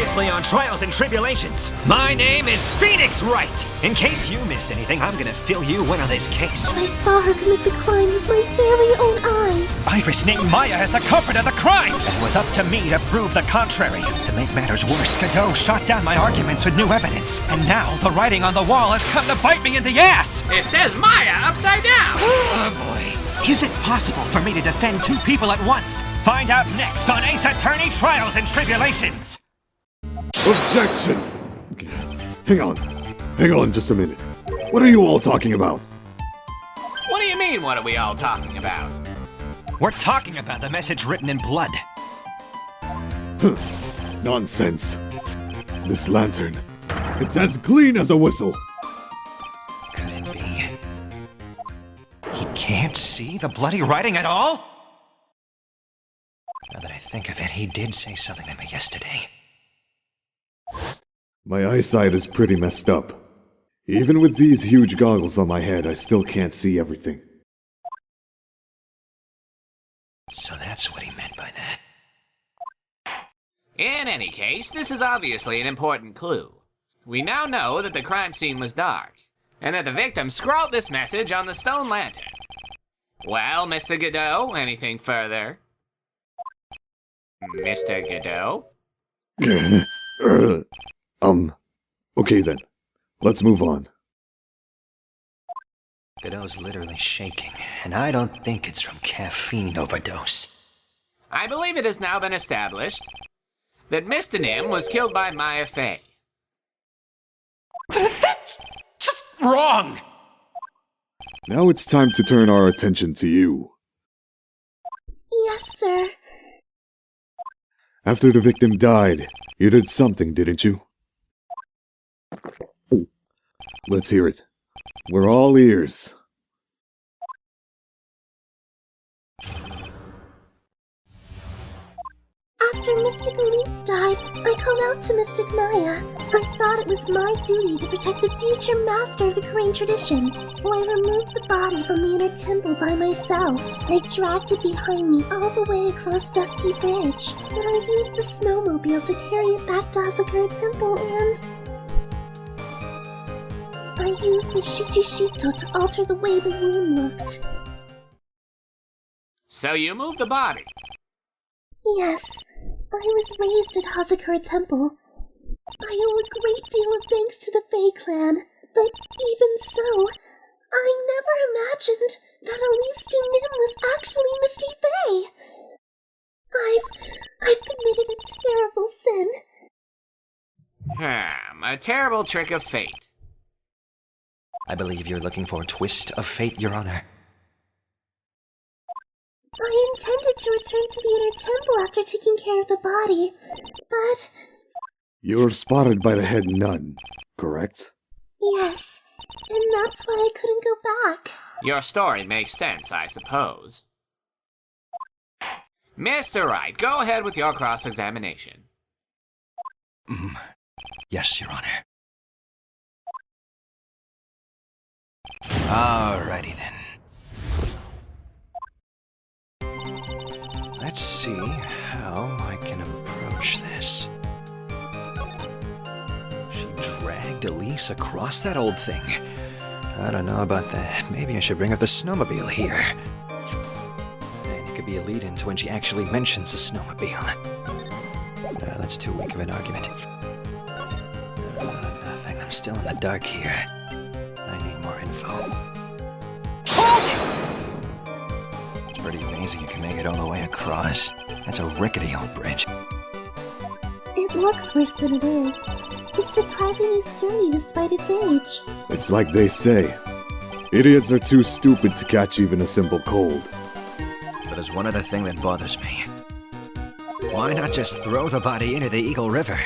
Previously on Trials and Tribulations, my name is Phoenix Wright. In case you missed anything, I'm gonna fill you in on this case. I saw her commit the crime with my very own eyes. Iris named Maya as the culprit of the crime. It was up to me to prove the contrary. To make matters worse, Godot shot down my arguments with new evidence. And now the writing on the wall has come to bite me in the ass. It says Maya upside down. Oh boy. Is it possible for me to defend two people at once? Find out next on Ace Attorney Trials and Tribulations. Objection! Hang on just a minute. What are you all talking about? What do you mean, what are we all talking about? We're talking about the message written in blood. Nonsense. This lantern, it's as clean as a whistle. Could it be? He can't see the bloody writing at all? Now that I think of it, he did say something to me yesterday. My eyesight is pretty messed up. Even with these huge goggles on my head, I still can't see everything. So that's what he meant by that. In any case, this is obviously an important clue. We now know that the crime scene was dark, and that the victim scrawled this message on the stone lantern. Well, Mr. Godot, anything further? Mr. Godot? Okay then. Let's move on. Godot's literally shaking, and I don't think it's from caffeine overdose. I believe it has now been established that Mr. Nim was killed by Maya Fey. That's just wrong! Now it's time to turn our attention to you. Yes, sir. After the victim died, you did something, didn't you? Let's hear it. We're all ears. After Mystic Elise died, I called out to Mystic Maya. I thought it was my duty to protect the future master of the Korean tradition, so I removed the body from the inner temple by myself. I dragged it behind me all the way across Dusky Bridge. Then I used the snowmobile to carry it back to Asakura Temple and... I used the Shijishito to alter the way the wound looked. So you moved the body? Yes, I was raised at Hazakura Temple. I owe a great deal of thanks to the Fae clan, but even so, I never imagined that Elise Nim was actually Misty Fae. I've committed a terrible sin. A terrible trick of fate. I believe you're looking for a twist of fate, Your Honor. I intended to return to the inner temple after taking care of the body, but... You were spotted by the head nun, correct? Yes, and that's why I couldn't go back. Your story makes sense, I suppose. Mr. Wright, go ahead with your cross-examination. Yes, Your Honor. Alrighty then. Let's see how I can approach this. She dragged Elise across that old thing. I don't know about that. Maybe I should bring up the snowmobile here. And it could be a lead-in to when she actually mentions the snowmobile. No, that's too weak of an argument. Nothing. I'm still in the dark here. I need more info. Hold it! It's pretty amazing you can make it all the way across. That's a rickety old bridge. It looks worse than it is. It's surprisingly sturdy despite its age. It's like they say. Idiots are too stupid to catch even a simple cold. But there's one other thing that bothers me. Why not just throw the body into the Eagle River?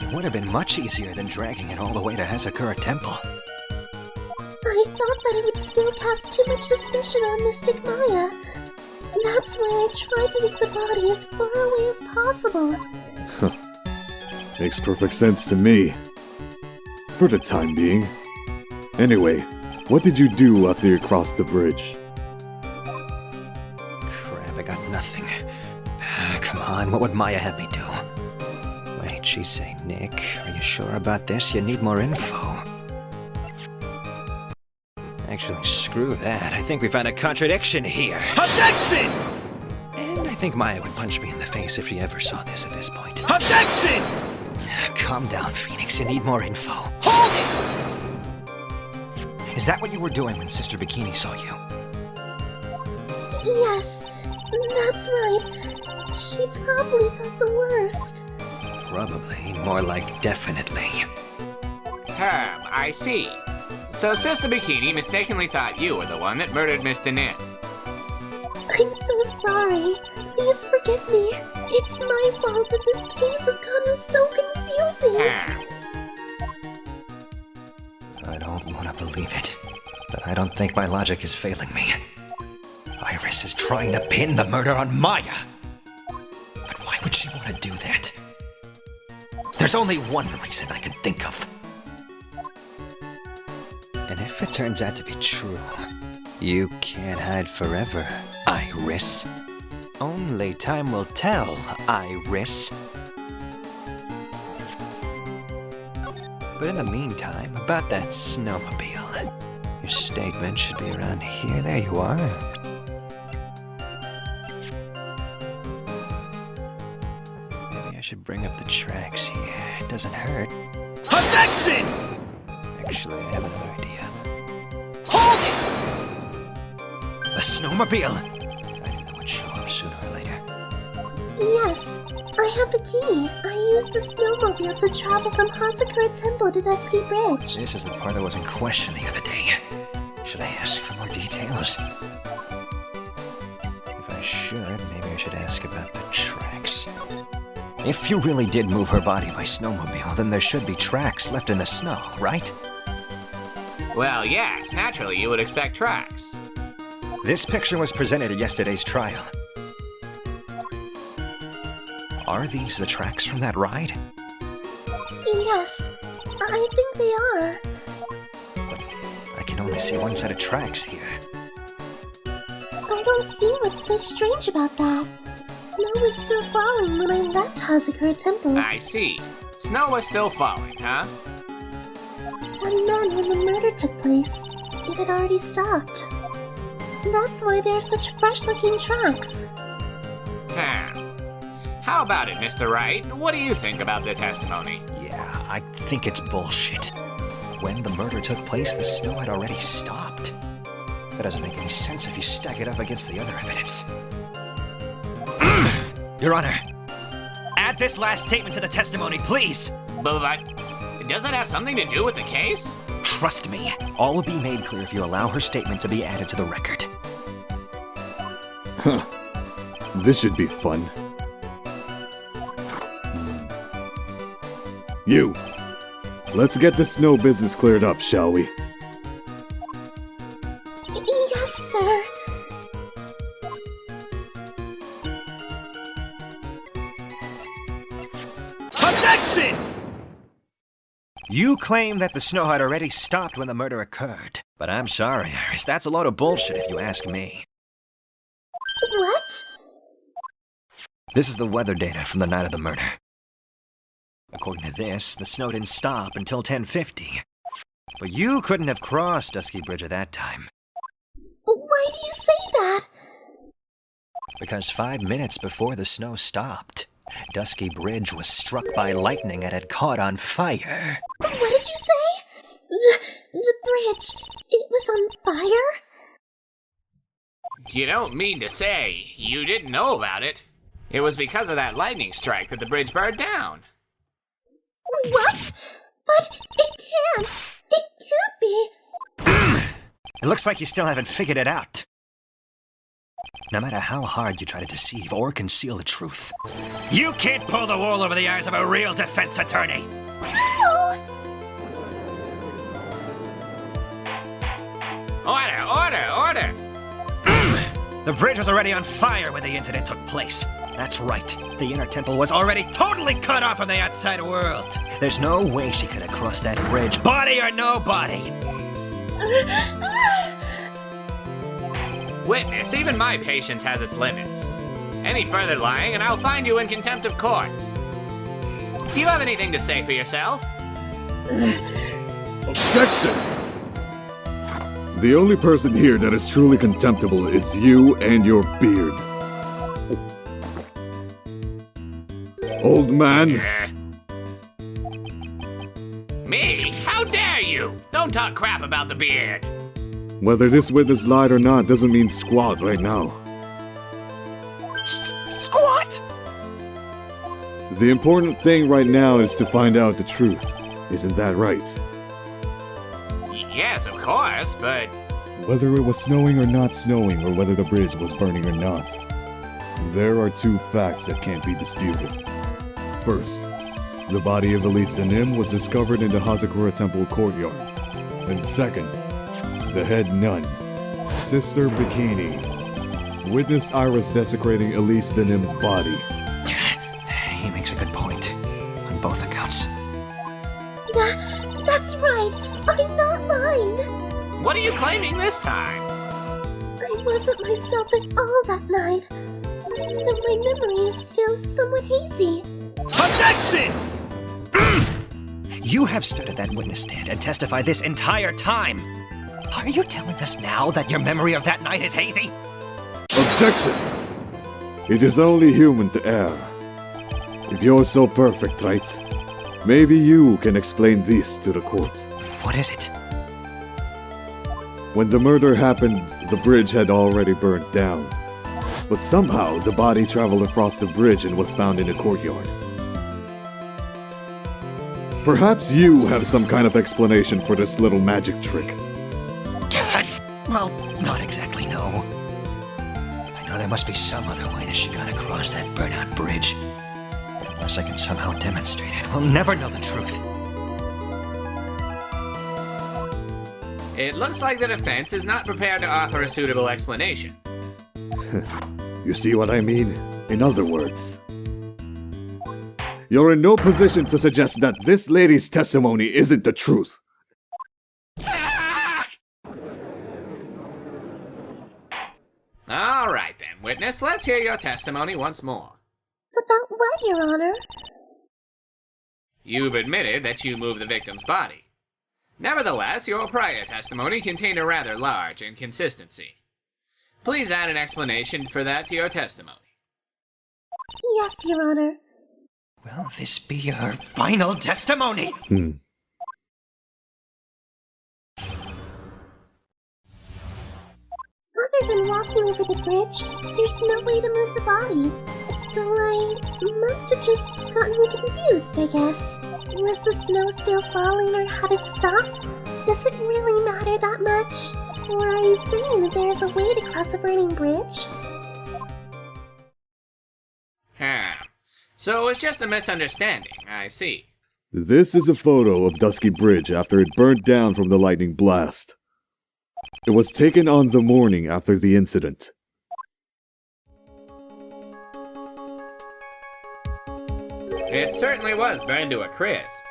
It would have been much easier than dragging it all the way to Hazakura Temple. I thought that it would still cast too much suspicion on Mystic Maya. That's why I tried to take the body as far away as possible. Makes perfect sense to me. For the time being. Anyway, what did you do after you crossed the bridge? Crap, I got nothing. Come on. on, what would Maya have me do? Wait, she's saying, Nick, are you sure about this? You need more info. Actually, screw that. I think we found a contradiction here. Objection! And I think Maya would punch me in the face if she ever saw this at this point. Objection! Calm down, Phoenix. You need more info. Hold it! Is that what you were doing when Sister Bikini saw you? Yes, that's right. She probably thought the worst. Probably. More like definitely. I see. So Sister Bikini mistakenly thought you were the one that murdered Mr. Nin. I'm so sorry. Please forgive me. It's my fault that this case has gotten so confusing. I don't want to believe it, but I don't think my logic is failing me. Iris is trying to pin the murder on Maya. But why would she want to do that? There's only one reason I can think of. And if it turns out to be true, you can't hide forever, Iris. Only time will tell, Iris. But in the meantime, about that snowmobile. Your statement should be around here. There you are. Maybe I should bring up the tracks here. It doesn't hurt. Objection! Actually, I have another idea. Hold it! The snowmobile! I knew that would show up sooner or later. Yes, I have the key. I used the snowmobile to travel from Hazakura Temple to Dusky Bridge. This is the part that was in question the other day. Should I ask for more details? If I should, maybe I should ask about the tracks. If you really did move her body by snowmobile, then there should be tracks left in the snow, right? Well, yes, naturally you would expect tracks. This picture was presented at yesterday's trial. Are these the tracks from that ride? Yes, I think they are. But I can only see one set of tracks here. I don't see what's so strange about that. Snow was still falling when I left Hazakura Temple. I see. Snow was still falling, huh? And then when the murder took place, it had already stopped. That's why there are such fresh-looking tracks. How about it, Mr. Wright? What do you think about the testimony? Yeah, I think it's bullshit. When the murder took place, the snow had already stopped. That doesn't make any sense if you stack it up against the other evidence. Your Honor, add this last statement to the testimony, please! But does it have something to do with the case? Trust me, all will be made clear if you allow her statement to be added to the record. Huh. This should be fun. You! Let's get the snow business cleared up, shall we? Yes, sir. Objection! You claim that the snow had already stopped when the murder occurred. But I'm sorry, Iris, that's a load of bullshit if you ask me. What? This is the weather data from the night of the murder. According to this, the snow didn't stop until 10:50. But you couldn't have crossed Dusky Bridge at that time. Why do you say that? Because 5 minutes before the snow stopped, Dusky Bridge was struck by lightning and had caught on fire. What did you say? The bridge, it was on fire? You don't mean to say you didn't know about it. It was because of that lightning strike that the bridge burned down. What? But it can't. It can't be. It looks like you still haven't figured it out. No matter how hard you try to deceive or conceal the truth, you can't pull the wool over the eyes of a real defense attorney! No. Order! The bridge was already on fire when the incident took place. That's right. The inner temple was already totally cut off from the outside world. There's no way she could have crossed that bridge, body or no body. Witness, even my patience has its limits. Any further lying and I'll find you in contempt of court. Do you have anything to say for yourself? Objection! The only person here that is truly contemptible is you and your beard. Old man, Me? How dare you? Don't talk crap about the beard. whether this witness lied or not doesn't mean squat right now. Squat! The important thing right now is to find out the truth. Isn't that right? Yes, of course, but Whether it was snowing or not snowing, or whether the bridge was burning or not, there are two facts that can't be disputed. First, the body of Elise Denim was discovered in the Hazakura Temple courtyard. And second, the head nun, Sister Bikini, witnessed Iris desecrating Elise Denim's body. He makes a good point. On both accounts. That's right. I'm not lying. what are you claiming this time? I wasn't myself at all that night. So my memory is still somewhat hazy. Objection! You have stood at that witness stand and testified this entire time. Are you telling us now that your memory of that night is hazy? Objection! It is only human to err. If you're so perfect, right? Maybe you can explain this to the court. What is it? When the murder happened, the bridge had already burned down. But somehow, the body traveled across the bridge and was found in the courtyard. Perhaps you have some kind of explanation for this little magic trick. Well, not exactly, no. I know there must be some other way that she got across that burnout bridge. But unless I can somehow demonstrate it, we'll never know the truth. It looks like the defense is not prepared to offer a suitable explanation. You see what I mean? In other words, you're in no position to suggest that this lady's testimony isn't the truth. All right then, witness, let's hear your testimony once more. About what, Your Honor? You've admitted that you moved the victim's body. Nevertheless, your prior testimony contained a rather large inconsistency. Please add an explanation for that to your testimony. Yes, Your Honor. Will this be your final testimony? Other than walking over the bridge, there's no way to move the body. So I must have just gotten confused, I guess. Was the snow still falling or had it stopped? Does it really matter that much? Or are you saying that there's a way to cross a burning bridge? So it was just a misunderstanding, I see. This is a photo of Dusky Bridge after it burned down from the lightning blast. It was taken on the morning after the incident. It certainly was burned to a crisp.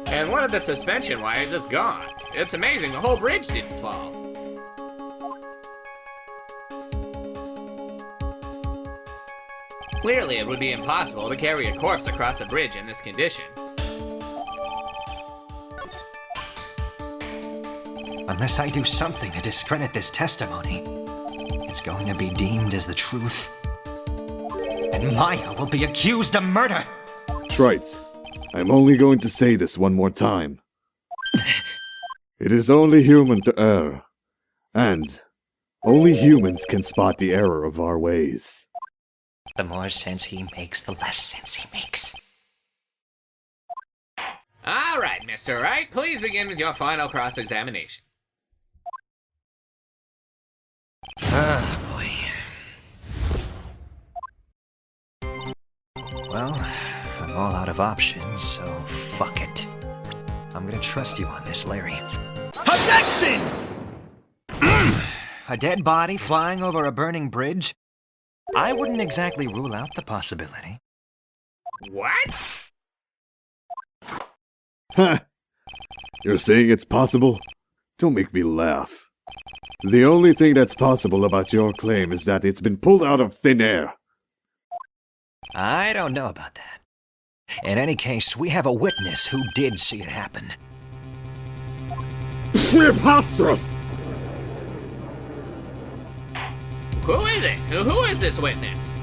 And one of the suspension wires is gone. It's amazing the whole bridge didn't fall. Clearly, it would be impossible to carry a corpse across a bridge in this condition. Unless I do something to discredit this testimony, it's going to be deemed as the truth. And Maya will be accused of murder! Wright, I'm only going to say this one more time. It is only human to err. And only humans can spot the error of our ways. The more sense he makes, the less sense he makes. All right, Mr. Wright, please begin with your final cross-examination. Ah, boy. Well, I'm all out of options, so fuck it. I'm gonna trust you on this, Larry. Objection! A dead body flying over a burning bridge? I wouldn't exactly rule out the possibility. What? Ha! You're saying it's possible? Don't make me laugh. The only thing that's possible about your claim is that it's been pulled out of thin air. I don't know about that. In any case, we have a witness who did see it happen. Preposterous! Who is it? Who is this witness?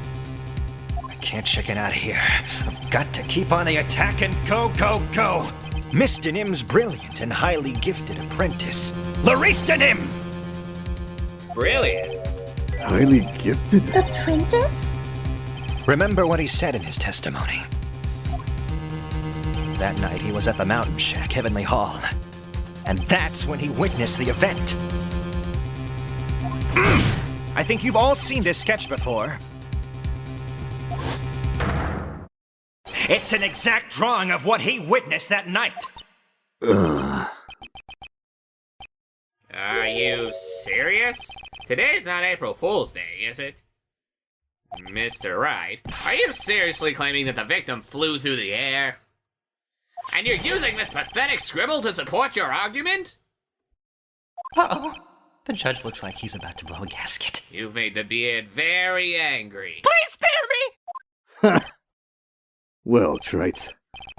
I can't chicken out here. I've got to keep on the attack and go, go, go! Mr. Nim's brilliant and highly gifted apprentice, Larista Nim! Brilliant. Highly gifted? Apprentice? Remember what he said in his testimony. That night he was at the Mountain Shack, Heavenly Hall. And that's when he witnessed the event. I think you've all seen this sketch before. It's an exact drawing of what he witnessed that night. Are you serious? Today's not April Fool's Day, is it? Mr. Wright, are you seriously claiming that the victim flew through the air? And you're using this pathetic scribble to support your argument? Uh-oh. The judge looks like he's about to blow a gasket. You've made the beard very angry. Please spare me! Well, Trite,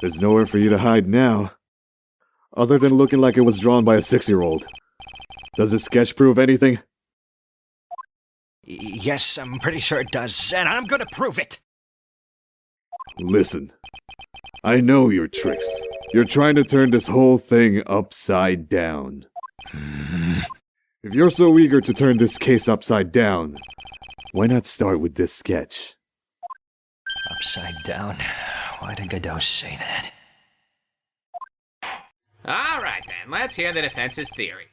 there's nowhere for you to hide now. Other than looking like it was drawn by a 6-year-old. Does this sketch prove anything? Yes, I'm pretty sure it does, and I'm gonna prove it! Listen, I know your tricks. You're trying to turn this whole thing upside down. If you're so eager to turn this case upside down, why not start with this sketch? Upside down? Why did Godot say that? Alright then, let's hear the defense's theory.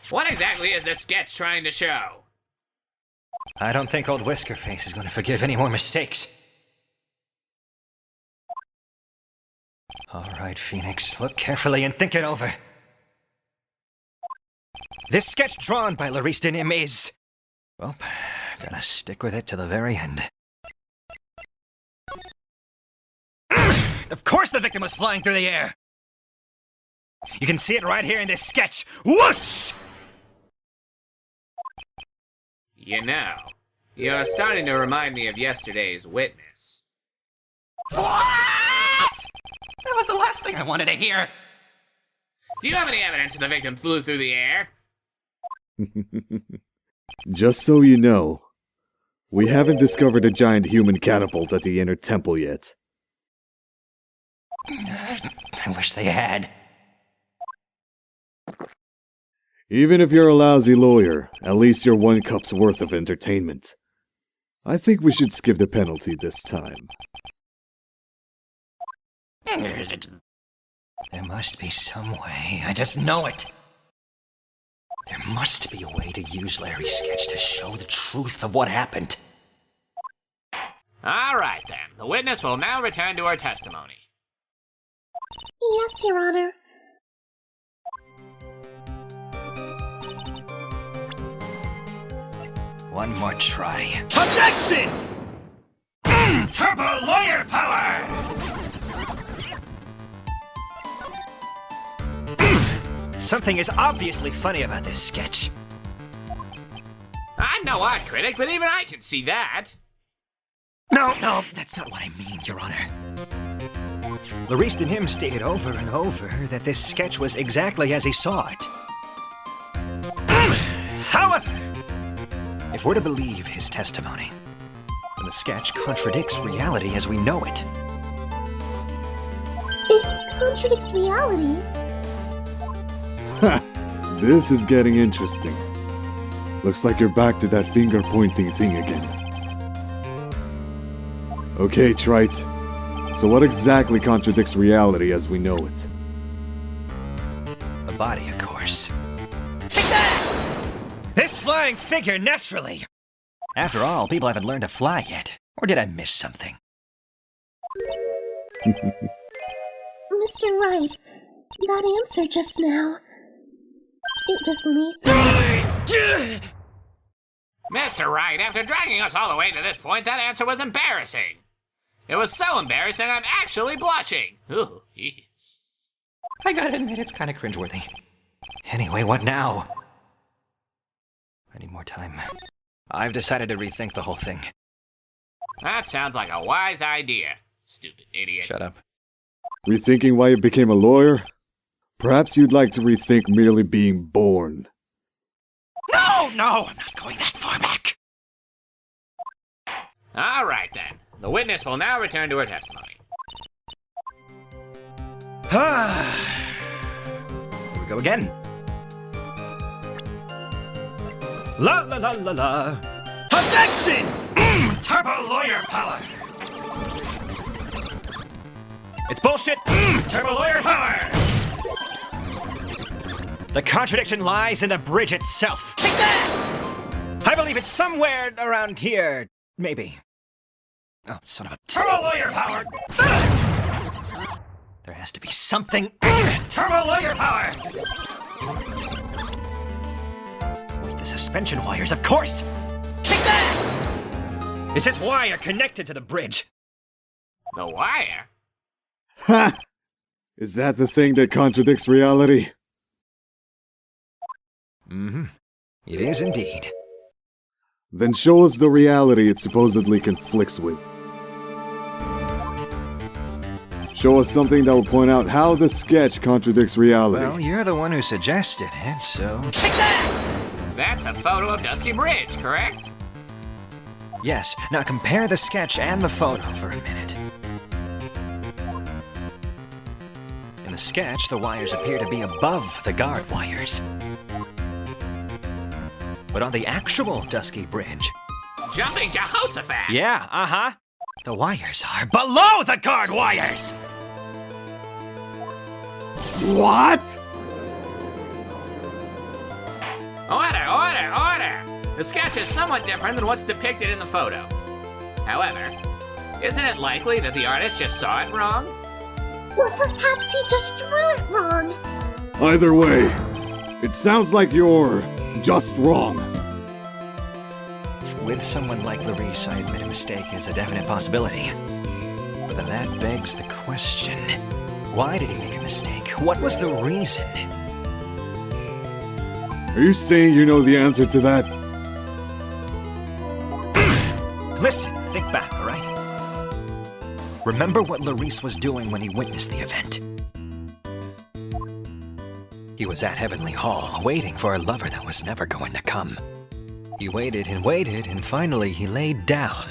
What exactly is this sketch trying to show? I don't think old Whiskerface is gonna forgive any more mistakes. Alright, Phoenix, look carefully and think it over. This sketch drawn by Larista Nim is... well, gonna stick with it to the very end. Of course the victim was flying through the air! You can see it right here in this sketch. Whoosh! You know, you're starting to remind me of yesterday's witness. What? That was the last thing I wanted to hear. Do you have any evidence that the victim flew through the air? Just so you know, we haven't discovered a giant human catapult at the inner temple yet. I wish they had. Even if you're a lousy lawyer, at least you're 1 cup's worth of entertainment. I think we should skip the penalty this time. There must be some way. I just know it. There must be a way to use Larry's sketch to show the truth of what happened. Alright then, the witness will now return to her testimony. Yes, Your Honor. One more try. Objection! Turbo lawyer power! Something is obviously funny about this sketch. I'm no art critic, but even I can see that. No, that's not what I mean, Your Honor. Larista Nim stated over and over that this sketch was exactly as he saw it. However, if we're to believe his testimony, then the sketch contradicts reality as we know it. It contradicts reality. Ha! This is getting interesting. Looks like you're back to that finger-pointing thing again. Okay, Trite. So what exactly contradicts reality as we know it? The body, of course. Take that! This flying figure, naturally! After all, people haven't learned to fly yet. Or did I miss something? Mr. Wright, that answer just now. It was lethal. Mr. Wright, after dragging us all the way to this point, that answer was embarrassing. It was so embarrassing I'm actually blushing. Ooh, yes. I gotta admit, it's kinda cringeworthy. Anyway, what now? I need more time. I've decided to rethink the whole thing. That sounds like a wise idea, stupid idiot. Shut up. Rethinking why you became a lawyer? Perhaps you'd like to rethink merely being born. No, I'm not going that far back. All right, then. The witness will now return to her testimony. Here we go again. La la la la la. Objection! Turbo lawyer power. It's bullshit. Turbo lawyer power. The contradiction lies in the bridge itself. Take that! I believe it's somewhere around here. Maybe. Oh, son of a turbo lawyer power! There has to be something. Turbo lawyer power! Wait, the suspension wires, of course! Take that! Is this wire connected to the bridge? The wire? Ha! Is that the thing that contradicts reality? Mm-hmm. It is indeed. Then show us the reality it supposedly conflicts with. Show us something that will point out how the sketch contradicts reality. Well, you're the one who suggested it, so... Take that! That's a photo of Dusky Bridge, correct? Yes, now compare the sketch and the photo for a minute. In the sketch, the wires appear to be above the guard wires. But on the actual Dusky Bridge... Jumping Jehoshaphat! Yeah, uh-huh. The wires are below the guard wires! What? Order! The sketch is somewhat different than what's depicted in the photo. However, isn't it likely that the artist just saw it wrong? Or perhaps he just drew it wrong. Either way, it sounds like you're just wrong. With someone like Larisse, I admit a mistake is a definite possibility. But then that begs the question. Why did he make a mistake? What was the reason? Are you saying you know the answer to that? Listen, think back, all right? Remember what Larisse was doing when he witnessed the event. He was at Heavenly Hall, waiting for a lover that was never going to come. He waited, and finally he laid down.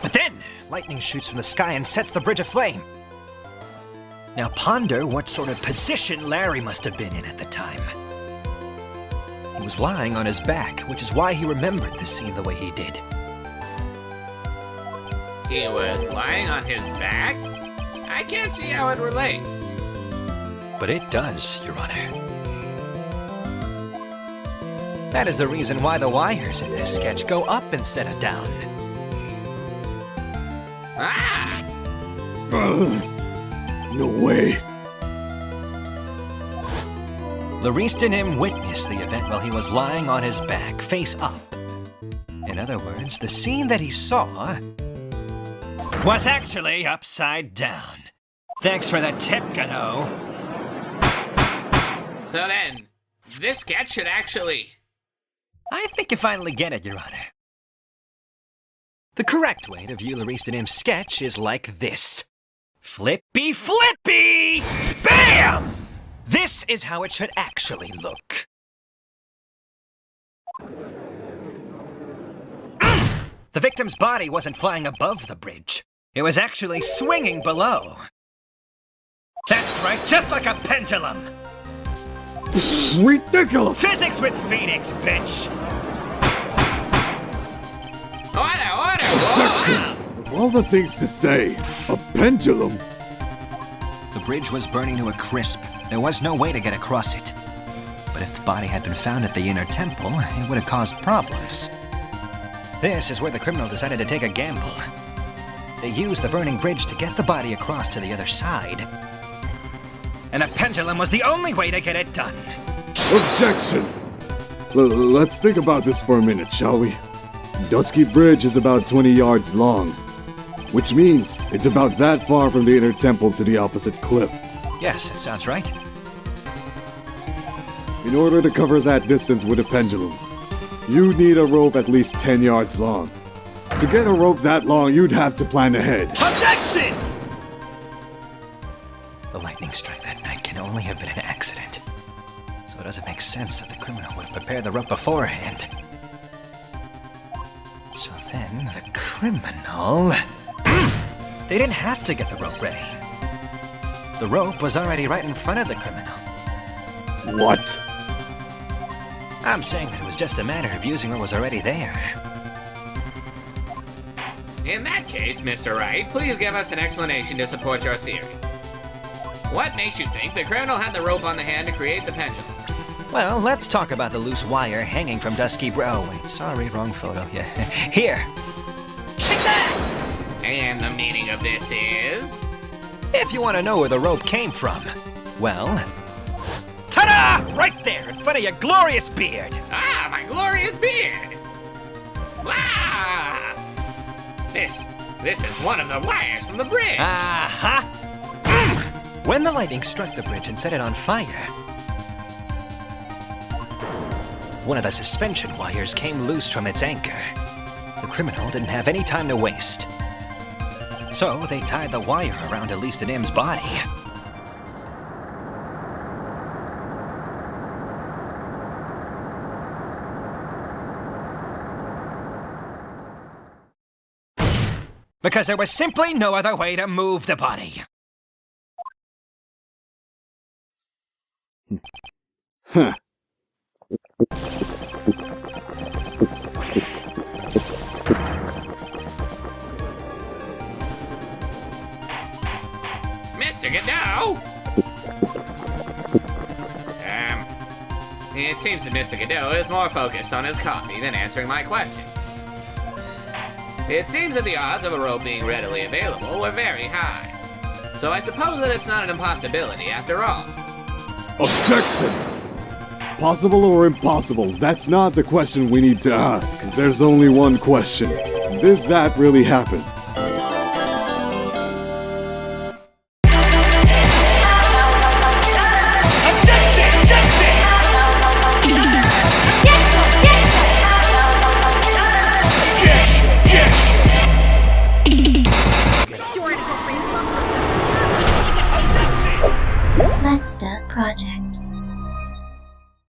But then, lightning shoots from the sky and sets the bridge aflame. Now ponder what sort of position Larry must have been in at the time. He was lying on his back, which is why he remembered the scene the way he did. He was lying on his back? I can't see how it relates. But it does, Your Honor. That is the reason why the wires in this sketch go up instead of down. Ah! No way. Larisse and him witnessed the event while he was lying on his back, face up. In other words, the scene that he saw was actually upside down. Thanks for the tip, Godot. So then, this sketch should actually... I think you finally get it, Your Honor. The correct way to view Larisse and him's sketch is like this. Flippy flippy! Bam! This is how it should actually look. The victim's body wasn't flying above the bridge. It was actually swinging below. That's right, just like a pendulum. Ridiculous! Physics with Phoenix, bitch! Order! Objection! Of all the things to say, a pendulum? The bridge was burning to a crisp. There was no way to get across it. But if the body had been found at the inner temple, it would have caused problems. This is where the criminal decided to take a gamble. They used the burning bridge to get the body across to the other side. And a pendulum was the only way to get it done. Objection! Let's think about this for a minute, shall we? Dusky Bridge is about 20 yards long, which means it's about that far from the inner temple to the opposite cliff. Yes, it sounds right. In order to cover that distance with a pendulum, You need a rope at least 10 yards long. To get a rope that long, you'd have to plan ahead. Objection! The lightning strike that night can only have been an accident. So it doesn't make sense that the criminal would have prepared the rope beforehand. So then, the criminal... They didn't have to get the rope ready. The rope was already right in front of the criminal. What? I'm saying that it was just a matter of using what was already there. In that case, Mr. Wright, please give us an explanation to support your theory. What makes you think the criminal had the rope on the hand to create the pendulum? Well, let's talk about the loose wire hanging from Dusky Oh, wait, sorry, wrong photo. Yeah, here. Take that! And the meaning of this is? If you want to know where the rope came from, well... Ta-da! Right there, in front of your glorious beard! Ah, my glorious beard! Ah! This is one of the wires from the bridge! Uh-huh! When the lightning struck the bridge and set it on fire, one of the suspension wires came loose from its anchor. The criminal didn't have any time to waste. So they tied the wire around Elise and Im's body. Because there was simply no other way to move the body. Huh. Mr. Godot? It seems that Mr. Godot is more focused on his coffee than answering my question. It seems that the odds of a rope being readily available were very high. So I suppose that it's not an impossibility after all. Objection! Possible or impossible, that's not the question we need to ask. There's only one question. Did that really happen? Let's start project.